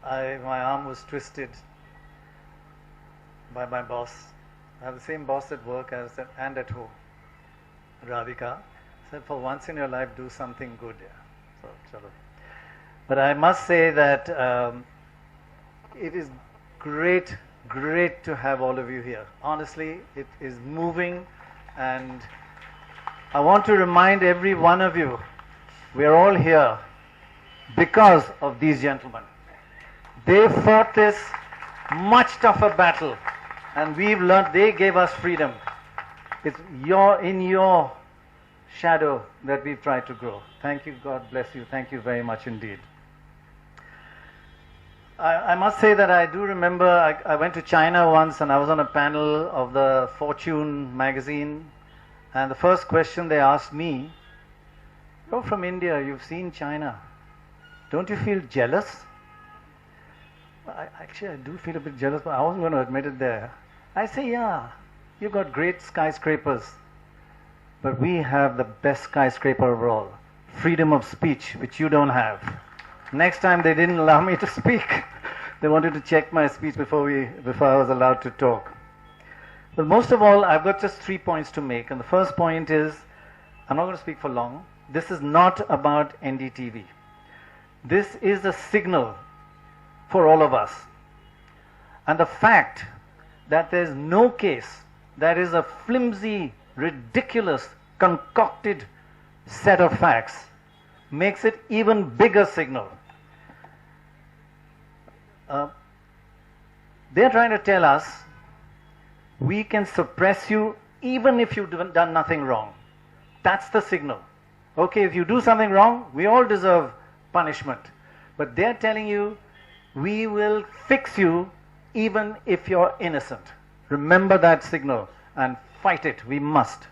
My arm was twisted by my boss. I have the same boss at work and at home. Radhika said, for once in your life, do something good. Yeah. So, chalo. But I must say that it is great to have all of you here. Honestly, it is moving, and I want to remind every one of you, we are all here because of these gentlemen. They fought this much tougher battle, and we've learned. They gave us freedom. It's in your shadow that we've tried to grow. Thank you. God bless you. Thank you very much indeed. I must say that I do remember I went to China once, and I was on a panel of the Fortune magazine, and the first question they asked me, "You're from India, you've seen China. Don't you feel jealous?" Actually, I do feel a bit jealous, but I wasn't going to admit it there. I say, yeah, you've got great skyscrapers, but we have the best skyscraper of all, freedom of speech, which you don't have. Next time they didn't allow me to speak. They wanted to check my speech before I was allowed to talk. But most of all, I've got just 3 points to make. And the first point is, I'm not going to speak for long. This is not about NDTV. This is a signal for all of us. And the fact that there's no case, that is a flimsy, ridiculous, concocted set of facts, makes it even bigger signal. They're trying to tell us we can suppress you even if you've done nothing wrong. That's the signal. Okay, if you do something wrong, we all deserve punishment. But they're telling you, we will fix you even if you're innocent. Remember that signal and fight it. We must.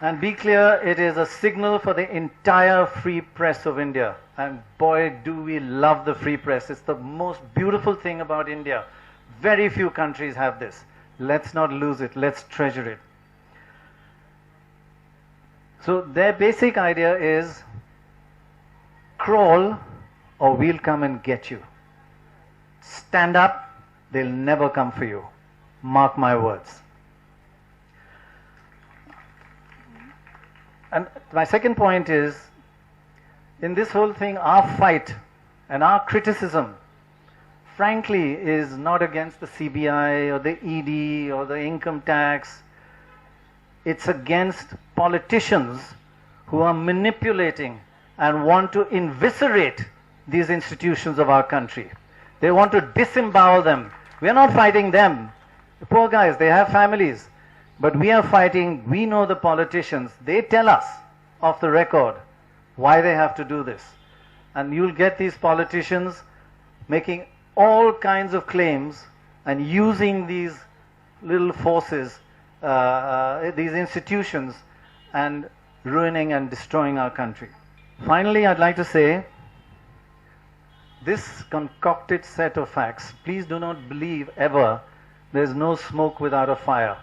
And be clear, it is a signal for the entire free press of India. And boy, do we love the free press. It's the most beautiful thing about India. Very few countries have this. Let's not lose it. Let's treasure it. So their basic idea is crawl or we'll come and get you. Stand up, they'll never come for you. Mark my words. And my second point is, in this whole thing, our fight and our criticism, frankly, is not against the CBI or the ED or the income tax. It's against politicians who are manipulating and want to eviscerate these institutions of our country. They want to disembowel them. We are not fighting them. The poor guys, they have families. But we are fighting, we know the politicians. They tell us off the record why they have to do this. And you'll get these politicians making all kinds of claims and using these little forces, these institutions, and ruining and destroying our country. Finally, I'd like to say, this concocted set of facts, please do not believe ever there's no smoke without a fire.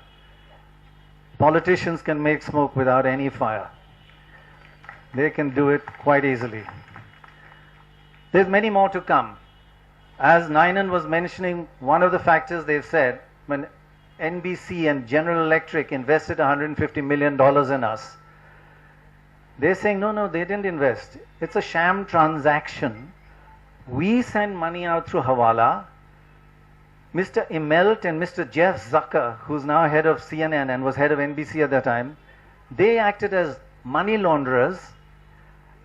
Politicians can make smoke without any fire. They can do it quite easily. There's many more to come. As Nainan was mentioning, one of the factors they've said, when NBC and General Electric invested $150 million in us, they're saying, no, they didn't invest. It's a sham transaction. We send money out through Hawala. Mr. Immelt and Mr. Jeff Zucker, who's now head of CNN and was head of NBC at that time, they acted as money launderers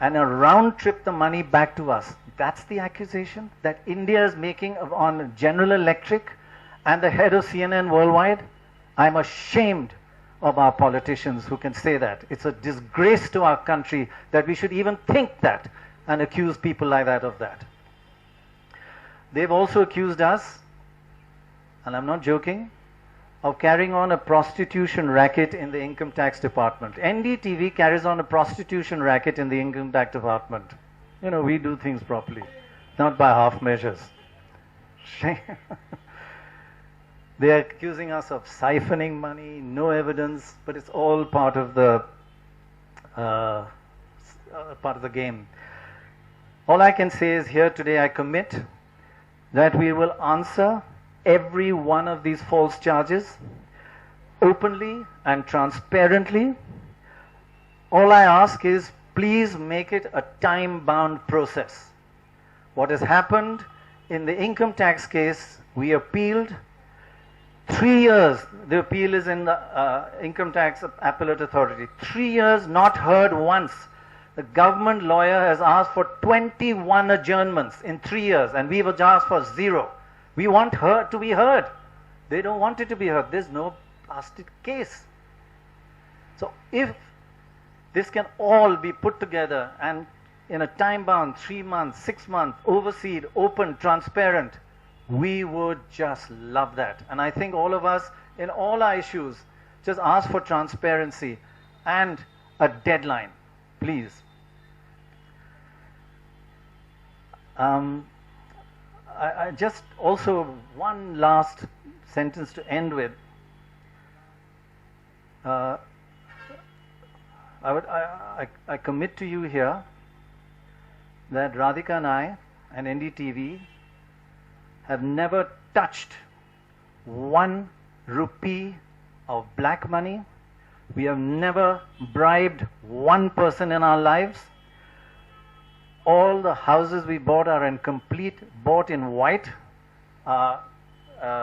and round-trip the money back to us. That's the accusation that India is making on General Electric and the head of CNN worldwide? I'm ashamed of our politicians who can say that. It's a disgrace to our country that we should even think that and accuse people like that of that. They've also accused us, and I'm not joking, of carrying on a prostitution racket in the income tax department. NDTV carries on a prostitution racket in the income tax department. You know, we do things properly, not by half measures. They are accusing us of siphoning money, no evidence, but it's all part of the game. All I can say is here today I commit that we will answer every one of these false charges openly and transparently. All I ask is please make it a time-bound process. What has happened in the income tax case, we appealed 3 years. The appeal is in the Income Tax Appellate Authority. 3 years, not heard once. The government lawyer has asked for 21 adjournments in 3 years, and we have asked for 0. We want her to be heard. They don't want it to be heard. There's no plastic case. So if this can all be put together and in a time-bound 3 months, 6 months, overseen, open, transparent, we would just love that. And I think all of us in all our issues just ask for transparency and a deadline, please. I just also one last sentence to end with. I commit to you here that Radhika and I and NDTV have never touched 1 rupee of black money. We have never bribed one person in our lives. All the houses we bought are bought in white.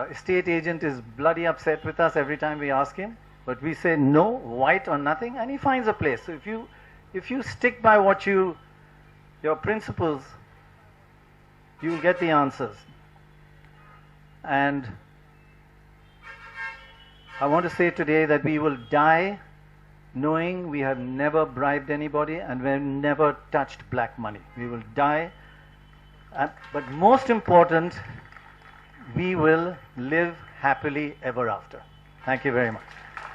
Estate agent is bloody upset with us every time we ask him, but we say no, white or nothing, and he finds a place. So if you stick by your principles, you'll get the answers. And I want to say today that we will die knowing we have never bribed anybody and we have never touched black money. We will die, but most important, we will live happily ever after. Thank you very much.